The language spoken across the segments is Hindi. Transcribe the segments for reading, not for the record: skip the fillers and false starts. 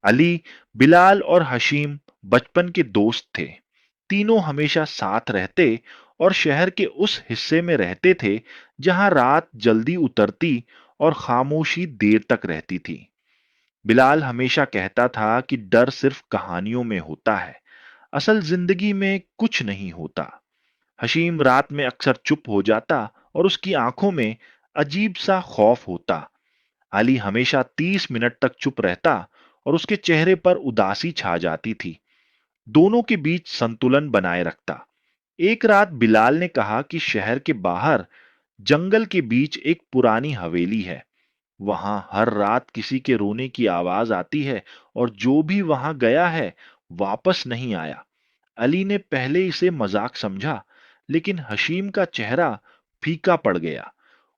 अली, बिलाल और हशीम बचपन के दोस्त थे। तीनों हमेशा साथ रहते और शहर के उस हिस्से में रहते थे जहां रात जल्दी उतरती और खामोशी देर तक रहती थी। बिलाल हमेशा कहता था कि डर सिर्फ कहानियों में होता है, असल जिंदगी में कुछ नहीं होता। हशीम रात में अक्सर चुप हो जाता और उसकी आंखों में अजीब सा खौफ होता। अली हमेशा 30 मिनट तक चुप रहता और उसके चेहरे पर उदासी छा जाती थी। दोनों के बीच संतुलन बनाए रखता। एक रात बिलाल ने कहा कि शहर के बाहर जंगल के बीच एक पुरानी हवेली है। वहां हर रात किसी के रोने की आवाज आती है और जो भी वहां गया है वापस नहीं आया। अली ने पहले इसे मजाक समझा, लेकिन हशीम का चेहरा फीका पड़ गया।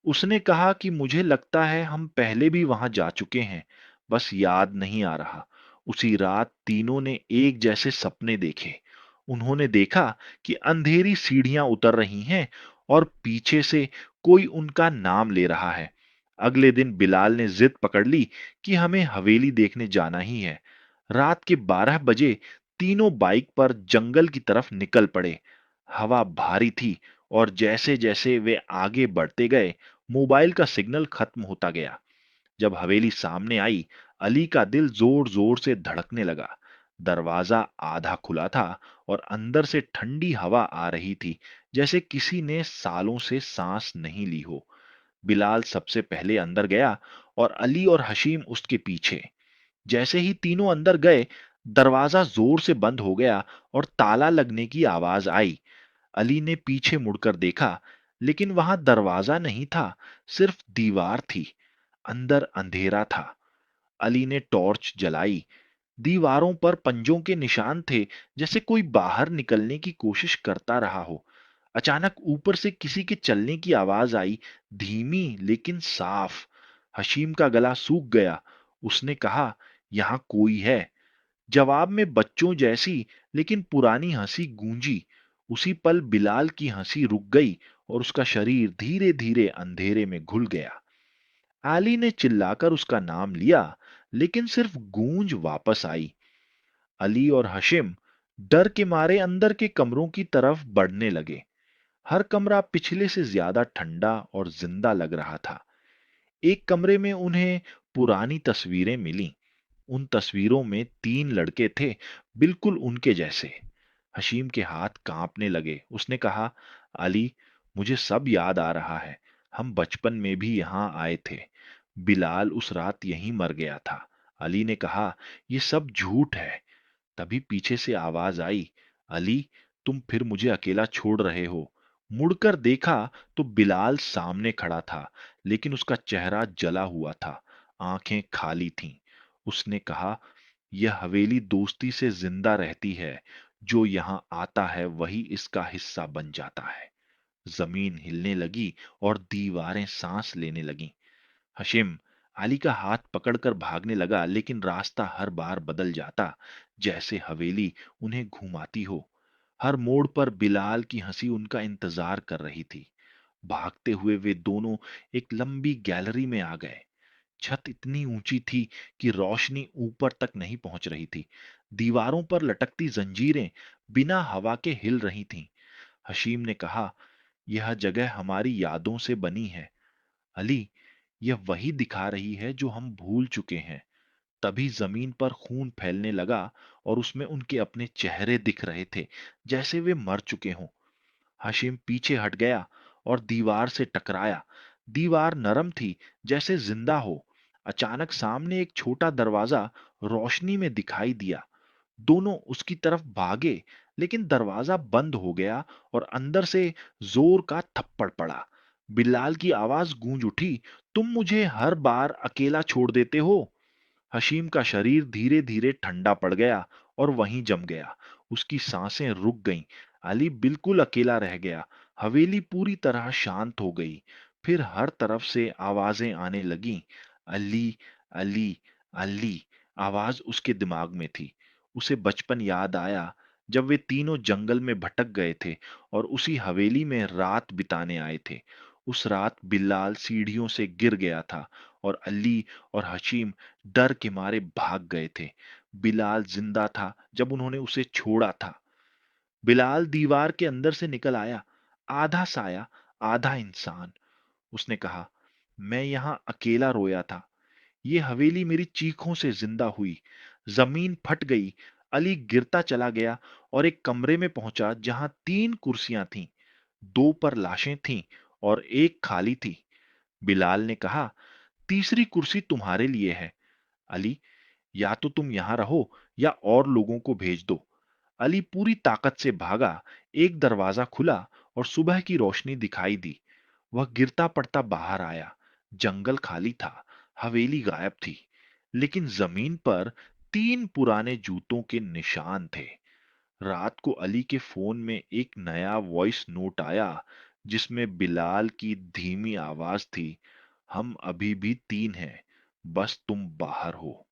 उसने कहा कि मुझे लगता है हम पहले भी वहां जा चुके हैं, बस याद नहीं आ रहा। उसी रात तीनों ने एक जैसे सपने देखे। उन्होंने देखा कि अंधेरी सीढ़ियां उतर रही हैं और पीछे से कोई उनका नाम ले रहा है। अगले दिन बिलाल ने जिद पकड़ ली कि हमें हवेली देखने जाना ही है। रात के 12 बजे तीनों बाइक पर जंगल की तरफ निकल पड़े। हवा भारी थी और जैसे जैसे वे आगे बढ़ते गए, मोबाइल का सिग्नल खत्म होता गया। जब हवेली सामने आई, अली का दिल जोर जोर से धड़कने लगा। दरवाजा आधा खुला था और अंदर से ठंडी हवा आ रही थी, जैसे किसी ने सालों से सांस नहीं ली हो। बिलाल सबसे पहले अंदर गया और अली और हशीम उसके पीछे। जैसे ही तीनों अंदर गए, दरवाजा जोर से बंद हो गया और ताला लगने की आवाज आई। अली ने पीछे मुड़कर देखा, लेकिन वहां दरवाजा नहीं था, सिर्फ दीवार थी। अंदर अंधेरा था। अली ने टॉर्च जलाई। दीवारों पर पंजों के निशान थे, जैसे कोई बाहर निकलने की कोशिश करता रहा हो। अचानक ऊपर से किसी के चलने की आवाज आई, धीमी लेकिन साफ। हशीम का गला सूख गया। उसने कहा, यहां कोई है। जवाब में बच्चों जैसी लेकिन पुरानी हंसी गूंजी। उसी पल बिलाल की हंसी रुक गई और उसका शरीर धीरे धीरे अंधेरे में घुल गया। आली ने चिल्लाकर उसका नाम लिया, लेकिन सिर्फ गूंज वापस आई। अली और हशिम डर के मारे अंदर के कमरों की तरफ बढ़ने लगे। हर कमरा पिछले से ज्यादा ठंडा और जिंदा लग रहा था। एक कमरे में उन्हें पुरानी तस्वीरें मिलीं। उन तस्वीरों में तीन लड़के थे, बिल्कुल उनके जैसे। हशीम के हाथ कांपने लगे। उसने कहा, अली, मुझे सब याद आ रहा है। हम बचपन में भी यहाँ आए थे। बिलाल उस रात यहीं मर गया था। अली ने कहा, ये सब झूठ है। तभी पीछे से आवाज आई, अली, तुम फिर मुझे अकेला छोड़ रहे हो। मुड़कर देखा तो बिलाल सामने खड़ा था, लेकिन उसका चेहरा जला हुआ था, आंखें खाली थीं। उसने कहा, यह हवेली दोस्ती से जिंदा रहती है। जो यहाँ आता है वही इसका हिस्सा बन जाता है। जमीन हिलने लगी और दीवारें सांस लेने लगीं। हशिम अली का हाथ पकड़कर भागने लगा, लेकिन रास्ता हर बार बदल जाता, जैसे हवेली उन्हें घुमाती हो। हर मोड़ पर बिलाल की हंसी उनका इंतजार कर रही थी। भागते हुए वे दोनों एक लंबी गैलरी में आ गए। छत इतनी ऊंची थी कि रोशनी ऊपर तक नहीं पहुंच रही थी। दीवारों पर लटकती जंजीरें बिना हवा के हिल रही थीं। हशीम ने कहा, यह जगह हमारी यादों से बनी है। अली, यह वही दिखा रही है जो हम भूल चुके हैं। तभी जमीन पर खून फैलने लगा और उसमें उनके अपने चेहरे दिख रहे थे, जैसे वे मर चुके हों। हाशिम पीछे हट गया और दीवार से टकराया। दीवार नरम थी, जैसे जिंदा हो। अचानक सामने एक छोटा दरवाजा रोशनी में दिखाई दिया। दोनों उसकी तरफ भागे, लेकिन दरवाजा बंद हो गया और अंदर से जोर का थप्पड़ पड़ा। बिलाल की आवाज गूंज उठी, तुम मुझे हर बार अकेला छोड़ देते हो। हशीम का शरीर धीरे धीरे ठंडा पड़ गया और वहीं जम गया। उसकी सांसें रुक गईं। अली बिल्कुल अकेला रह गया। हवेली पूरी तरह शांत हो गई। फिर हर तरफ से आवाजें आने लगीं। अली, अली, अली। आवाज उसके दिमाग में थी। उसे बचपन याद आया, जब वे तीनों जंगल में भटक गए थे और उसी हवेली में रात बिताने आए थे। उस रात बिलाल सीढ़ियों से गिर गया था और अली और हशीम डर के मारे भाग गए थे। बिलाल जिंदा था जब उन्होंने उसे छोड़ा था। बिलाल दीवार के अंदर से निकल आया, आधा साया, आधा इंसान। उसने कहा, मैं यहां अकेला रोया था। ये हवेली मेरी चीखों से जिंदा हुई। जमीन फट गई। अली गिरता चला गया और एक कमरे में पहुंचा जहां 3 कुर्सियां थीं। 2 पर लाशें थीं और एक खाली थी। बिलाल ने कहा, तीसरी कुर्सी तुम्हारे लिए है। अली, या तो तुम यहां रहो या और लोगों को भेज दो। अली पूरी ताकत से भागा। एक दरवाजा खुला और सुबह की रोशनी दिखाई दी। वह गिरता पड़ता बाहर आया। जंगल खाली था, हवेली गायब थी, लेकिन जमीन पर 3 पुराने जूतों के निशान थे। रात को अली के फोन में एक नया वॉइस नोट आया, जिसमें बिलाल की धीमी आवाज थी, हम अभी भी 3 हैं, बस तुम बाहर हो।